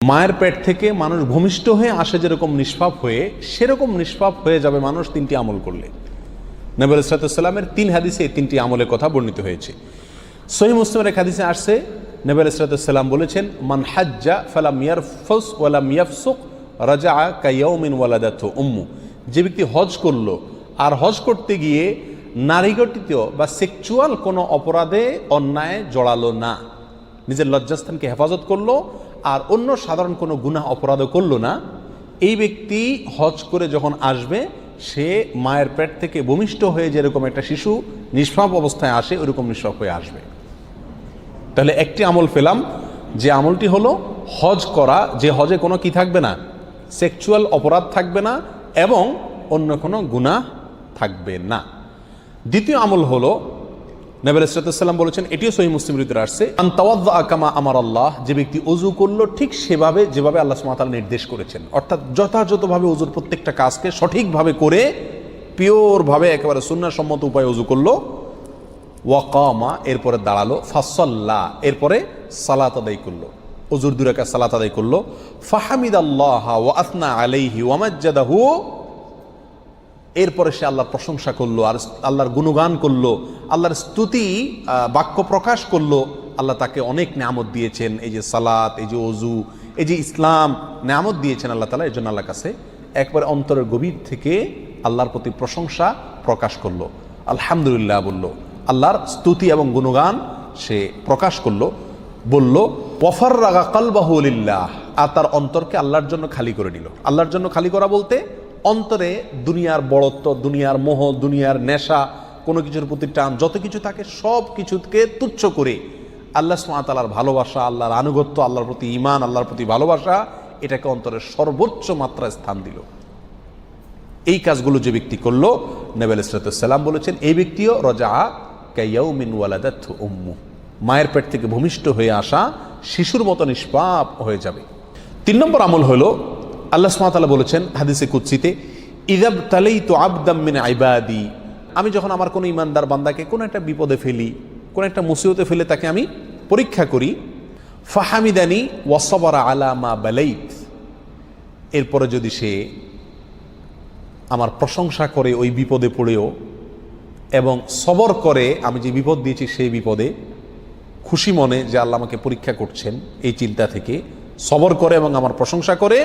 মায়ের পেট থেকে মানুষ ভূমিষ্ঠ হয়ে আসে যেরকম নিষ্পাপ হয়ে, সেরকম নিষ্পাপ হয়ে যাবে মানুষ 3টি আমল করলে। নবী আলাইহিস সালামের 3 হাদিসে এই 3টি আমলের কথা বর্ণিত হয়েছে। সহিহ মুসলিমের এক হাদিসে আসছে, নবী আলাইহিস সালাম বলেছেন, মান হাজ্জা ফালাম ইয়ারফুস ওয়ালাম ইয়াফসুক রাজাআ কায়াউমিন ওয়ালাদাতহু উম্মু। যে ব্যক্তি হজ করলো আর হজ করতে গিয়ে নারীঘটিত বা সেক্সুয়াল কোনো অপরাধে অন্যায় জড়ালো না, নিজের লজ্জাস্থানকে হেফাজত করলো আর অন্য সাধারণ কোনো গুনাহ অপরাধও করলো না, এই ব্যক্তি হজ করে যখন আসবে সে মায়ের পেট থেকে ভূমিষ্ঠ হয়ে যেরকম একটা শিশু নিষ্পাপ অবস্থায় আসে ওইরকম নিষ্পাপ হয়ে আসবে। তাহলে একটি আমল পেলাম, যে আমলটি হলো হজ করা, যে হজে কোনো কি থাকবে না, সেক্সুয়াল অপরাধ থাকবে না এবং অন্য কোনো গুনাহ থাকবে না। দ্বিতীয় আমল হলো, নবী আলাইহিস সালাম বলেছেন, এটিও সহিহ মুসলিমের ভিতরে আসছে, আন তাওয়াদ্দা কামা আমার আল্লাহ, যে ব্যক্তি ওযু করলো ঠিক সেভাবে যেভাবে আল্লাহ সুবহানাহু ওয়া তাআলা নির্দেশ করেছেন, অর্থাৎ যথাযথভাবে ওযুর প্রত্যেকটা কাজকে সঠিকভাবে করে পিওরভাবে একেবারে সুন্নাহসম্মত উপায়ে ওযু করলো। ওয়াকামা, এরপরে দাঁড়ালো, ফাসাল্লা, এরপরে সালাত আদায় করলো, ওযুর 2 রাকাত সালাত আদায় করলো। ফাহামিদাল্লাহ ওয়া আথনা আলাইহি ওয়া মাজ্জাদাহু, এরপরে সে আল্লাহর প্রশংসা করলো আর আল্লাহর গুণগান করলো, আল্লাহর স্তুতি বাক্য প্রকাশ করলো। আল্লাহ তাকে অনেক নেয়ামত দিয়েছেন, এই যে সালাত, এই যে ওযু, এই যে ইসলাম নেয়ামত দিয়েছেন আল্লাহ তাআলা। এর জন্য আল্লাহর কাছে একবার অন্তরের গভীর থেকে আল্লাহর প্রতি প্রশংসা প্রকাশ করলো, আলহামদুলিল্লাহ বললো, আল্লাহর স্তুতি এবং গুণগান সে প্রকাশ করলো। বলল ওয়াফাররাগা কলবাহু লিল্লাহ, আর তার অন্তরকে আল্লাহর জন্য খালি করে নিল। আল্লাহর জন্য খালি করা বলতে অন্তরে দুনিয়ার বড়ত্ব, দুনিয়ার মোহ, দুনিয়ার নেশা, কোনো কিছুর প্রতি টান, যত কিছু থাকে সব কিছুকে তুচ্ছ করে আল্লাহ সুবহানাহু ওয়া তাআলার ভালোবাসা, আল্লাহর আনুগত্য, আল্লাহর প্রতি ঈমান, আল্লাহর প্রতি ভালোবাসা, এটাকে অন্তরের সর্বোচ্চ মাত্রায় স্থান দিল। এই কাজগুলো যে ব্যক্তি করলো, নবী আলাইহিস সালাম বলেছেন, এই ব্যক্তিও রাজাআ কায়াউমিন ওয়ালাদাতহু উম্মু, মায়ের পেট থেকে ভূমিষ্ঠ হয়ে আসা শিশুর মতো নিষ্পাপ হয়ে যাবে। 3 নম্বর আমল হলো, আল্লাহ সুবহানাহু ওয়া তাআলা বলেছেন হাদিসে কুদসিতে, ইযাবতালাইতু আবদাম মিন ইবাদি, আমি যখন আমার কোনো ইমানদার বান্দাকে কোনো একটা বিপদে ফেলি, কোনো একটা মুসিবতে ফেলে তাকে আমি পরীক্ষা করি, ফাহামিদানি ওয়া সাবারা আলা মা বালাইত, এরপরে যদি সে আমার প্রশংসা করে ওই বিপদে পড়েও এবং সবর করে, আমি যে বিপদ দিয়েছি সেই বিপদে খুশি মনে যে আল্লাহ আমাকে পরীক্ষা করছেন, এই চিন্তা থেকে সবর করে এবং আমার প্রশংসা করে,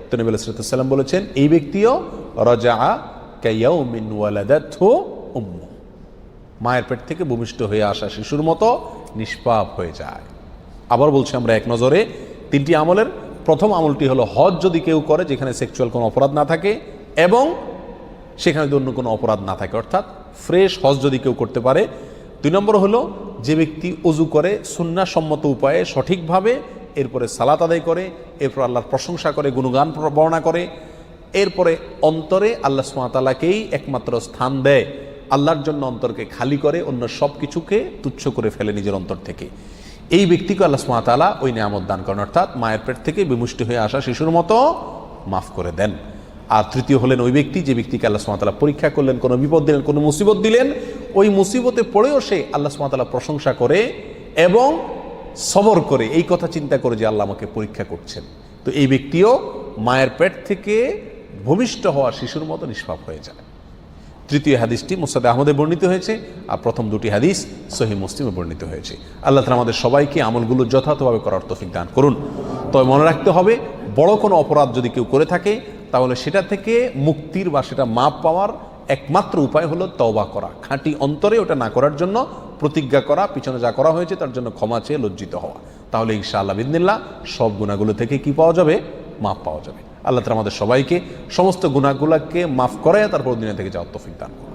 তো নবী আলাইহিস সালাম বলেছেন, এই ব্যক্তিও রাজাআ কায়াউমিন ওয়ালাদাতহু উম্মু, মায়ের পেট থেকে ভূমিষ্ঠ হয়ে আসা শিশুর মতো নিষ্পাপ হয়ে যায়। আবার বলছি আমরা এক নজরে 3টি আমলের প্রথম আমলটি হলো হজ যদি কেউ করে যেখানে সেক্সুয়াল কোনো অপরাধ না থাকে এবং সেখানে যদি অন্য কোনো অপরাধ না থাকে, অর্থাৎ ফ্রেশ হজ যদি কেউ করতে পারে। 2 নম্বর হলো যে ব্যক্তি ওযু করে সুন্নাহসম্মত উপায়ে সঠিকভাবে, এরপরে সালাত আদায় করে, এরপর আল্লাহর প্রশংসা করে, গুণগান বর্ণনা করে, এরপরে অন্তরে আল্লাহ সুবহানাহু ওয়া তাআলাকেই একমাত্র স্থান দেয়, আল্লাহর জন্য অন্তরকে খালি করে, অন্য সব কিছুকে তুচ্ছ করে ফেলে নিজের অন্তর থেকে। এই ব্যক্তিকে আল্লাহ সুবহানাহু ওয়া তাআলা ওই নিয়ামত দান করেন, অর্থাৎ মায়ের পেট থেকে বিমুষ্টি হয়ে আসা শিশুর মতো মাফ করে দেন। আর তৃতীয় হলেন ওই ব্যক্তি যে ব্যক্তিকে আল্লাহ সুবহানাহু ওয়া তাআলা পরীক্ষা করলেন, কোনো বিপদ দিলেন, কোনো মুসিবত দিলেন, ওই মুসিবতে পড়েও সে আল্লাহ সুবহানাহু ওয়া তাআলা প্রশংসা করে এবং সবর করে, এই কথা চিন্তা করে যে আল্লাহ আমাকে পরীক্ষা করছেন। তো এই ব্যক্তিও মায়ের পেট থেকে ভূমিষ্ঠ হওয়া শিশুর মতো নিষ্পাপ হয়ে যায়। তৃতীয় হাদিসটি মুসনাদ আহমদে বর্ণিত হয়েছে আর প্রথম 2টি হাদিস সহিহ মুসলিমে বর্ণিত হয়েছে। আল্লাহ তাআলা আমাদের সবাইকে আমলগুলো যথাযথভাবে করার তৌফিক দান করুন। তবে মনে রাখতে হবে, বড় কোনো অপরাধ যদি কেউ করে থাকে তাহলে সেটা থেকে মুক্তির বা সেটা মাপ পাওয়ার একমাত্র উপায় হলো তওবা করা, খাঁটি অন্তরে ওটা না করার জন্য প্রতিজ্ঞা করা, পিছনে যা করা হয়েছে তার জন্য ক্ষমা চেয়ে লজ্জিত হওয়া। তাহলে ইনশাআল্লাহ বিইذনিল্লাহ সব গুনাহগুলো থেকে কি পাওয়া যাবে? মাপ পাওয়া যাবে। আল্লাহ তাআলা আমাদের সবাইকে সমস্ত গুনাহগুলোকে মাফ করে তারপর দুনিয়া থেকে যাওয়ার তৌফিক দান করুন।